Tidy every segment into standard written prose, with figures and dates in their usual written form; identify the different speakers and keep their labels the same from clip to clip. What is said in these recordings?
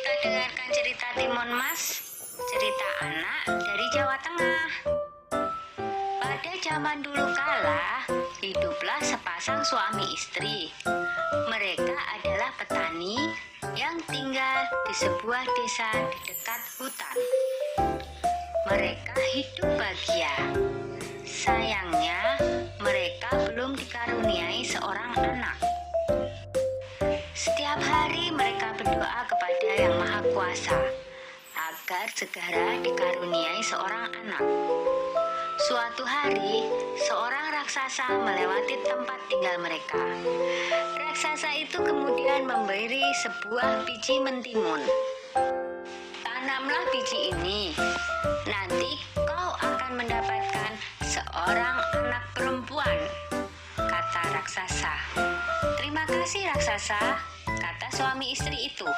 Speaker 1: Kita dengarkan cerita Timun Mas, cerita anak dari Jawa Tengah. Pada zaman dulu kala, hiduplah sepasang suami istri. Mereka adalah petani yang tinggal di sebuah desa di dekat hutan. Mereka hidup bahagia. Sayangnya, mereka belum dikaruniai seorang anak. Setiap hari mereka berdoa kepada Yang Maha Kuasa agar segera dikaruniai seorang anak. Suatu hari, seorang raksasa melewati tempat tinggal mereka. Raksasa itu kemudian memberi sebuah biji mentimun. Tanamlah biji ini, nanti kau akan mendapatkan seorang anak perempuan, kata raksasa. Terima kasih raksasa, kata suami istri itu.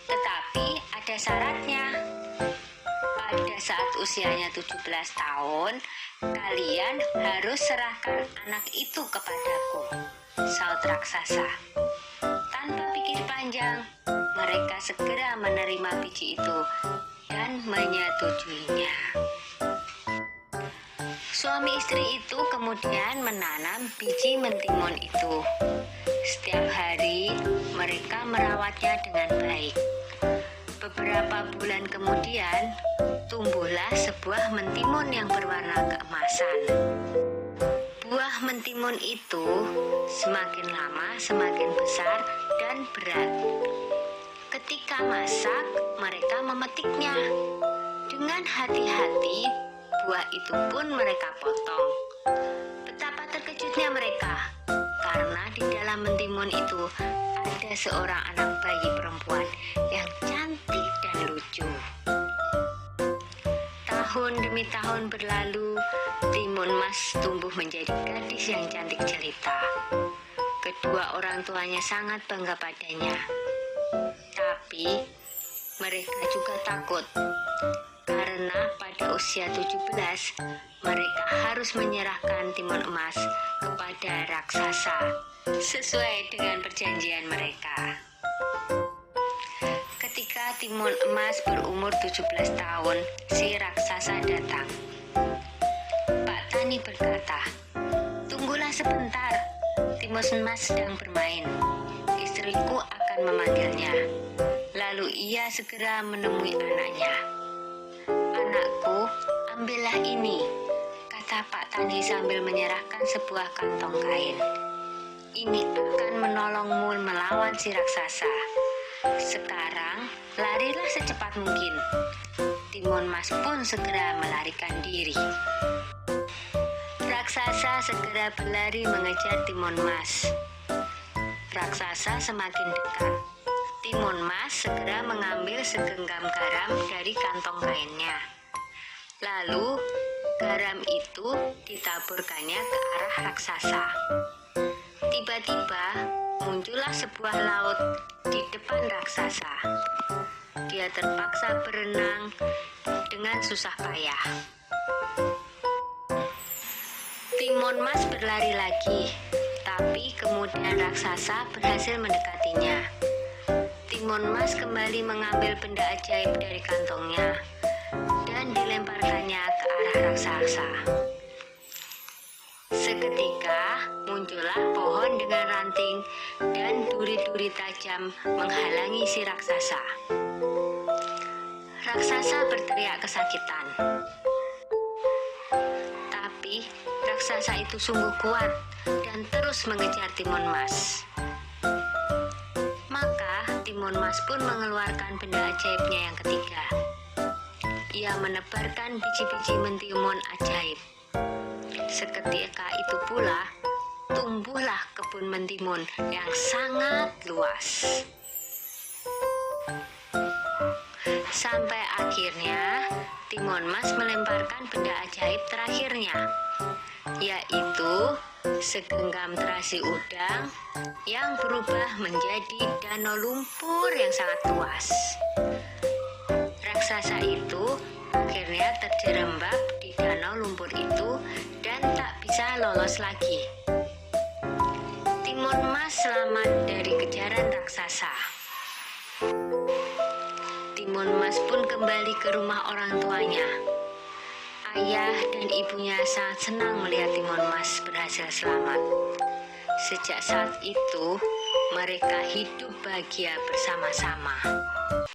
Speaker 1: Tetapi ada syaratnya. Pada saat usianya 17 tahun, kalian harus serahkan anak itu kepadaku, saut raksasa. Tanpa pikir panjang, mereka segera menerima biji itu dan menyetujuinya. Suami istri itu kemudian menanam biji mentimun itu. Setiap hari mereka merawatnya dengan baik. Beberapa bulan kemudian, tumbuhlah sebuah mentimun yang berwarna keemasan. Buah mentimun itu semakin lama semakin besar dan berat. Ketika masak, mereka memetiknya. Dengan hati-hati, buah itu pun mereka potong. Betapa terkejutnya mereka, karena di dalam mentimun itu ada seorang anak bayi perempuan yang cantik dan lucu. Tahun demi tahun berlalu, Timun Mas tumbuh menjadi gadis yang cantik jelita. Kedua orang tuanya sangat bangga padanya. Tapi mereka juga takut, karena pada usia 17, mereka harus menyerahkan timun emas kepada raksasa sesuai dengan perjanjian mereka. Ketika timun emas berumur 17 tahun, si raksasa datang. Pak Tani berkata, "Tunggulah sebentar, timun emas sedang bermain. Istriku akan memanggilnya." Lalu ia segera menemui anaknya. "Anakku, ambillah ini," kata Pak Tani sambil menyerahkan sebuah kantong kain. "Ini akan menolongmu melawan si raksasa. Sekarang, larilah secepat mungkin." Timun Mas pun segera melarikan diri. Raksasa segera berlari mengejar Timun Mas. Raksasa semakin dekat. Timun Mas segera mengambil segenggam garam dari kantong kainnya. Lalu, garam itu ditaburkannya ke arah raksasa. Tiba-tiba, muncullah sebuah laut di depan raksasa. Dia terpaksa berenang dengan susah payah. Timun Mas berlari lagi, tapi kemudian raksasa berhasil mendekatinya. Timun Mas kembali mengambil benda ajaib dari kantongnya dan dilemparkannya ke arah raksasa. Seketika muncullah pohon dengan ranting dan duri-duri tajam menghalangi si raksasa. Raksasa berteriak kesakitan. Tapi raksasa itu sungguh kuat dan terus mengejar Timun Mas. Maka Timun Mas pun mengeluarkan benda ajaibnya yang ketiga. Ia menebarkan biji-biji mentimun ajaib. Seketika itu pula, tumbuhlah kebun mentimun yang sangat luas. Sampai akhirnya, Timun Mas melemparkan benda ajaib terakhirnya, yaitu segenggam terasi udang yang berubah menjadi danau lumpur yang sangat luas. Raksasa itu akhirnya terjerembab di danau lumpur itu dan tak bisa lolos lagi. Timun Mas selamat dari kejaran raksasa. Timun Mas pun kembali ke rumah orang tuanya. Ayah dan ibunya sangat senang melihat Timun Mas berhasil selamat. Sejak saat itu, mereka hidup bahagia bersama-sama.